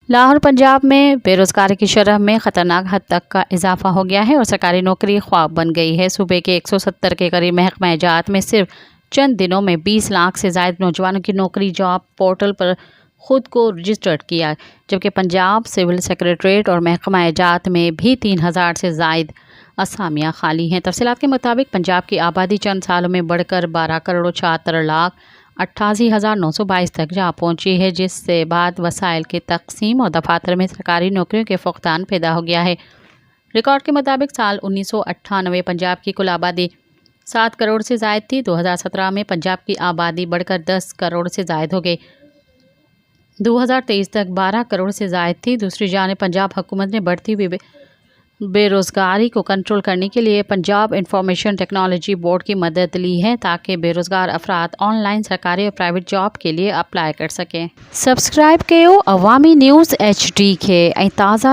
لاہور پنجاب میں بے روزگاری کی شرح میں خطرناک حد تک کا اضافہ ہو گیا ہے اور سرکاری نوکری خواب بن گئی ہے۔ صوبے کے 170 کے قریب محکمہ جات میں صرف چند دنوں میں 20 لاکھ سے زائد نوجوانوں کی نوکری جاب پورٹل پر خود کو رجسٹرڈ کیا، جبکہ پنجاب سول سیکریٹریٹ اور محکمہ جات میں بھی 3000 سے زائد اسامیاں خالی ہیں۔ تفصیلات کے مطابق پنجاب کی آبادی چند سالوں میں بڑھ کر 12,76,88,922 تک جا پہنچی ہے، جس سے بعد وسائل کی تقسیم اور دفاتر میں سرکاری نوکریوں کے فقدان پیدا ہو گیا ہے۔ ریکارڈ کے مطابق سال 1998 پنجاب کی کل آبادی 7 کروڑ سے زائد تھی۔ 2017 میں پنجاب کی آبادی بڑھ کر 10 کروڑ سے زائد ہو گئی۔ 2023 تک 12 کروڑ سے زائد تھی۔ دوسری جانب پنجاب حکومت نے بڑھتی ہوئی بے روزگاری کو کنٹرول کرنے کے لیے پنجاب انفارمیشن ٹیکنالوجی بورڈ کی مدد لی ہے تاکہ بے روزگار افراد آن لائن سرکاری اور پرائیویٹ جاب کے لیے اپلائی کر سکیں۔ سبسکرائب کیو عوامی نیوز HD کے تازہ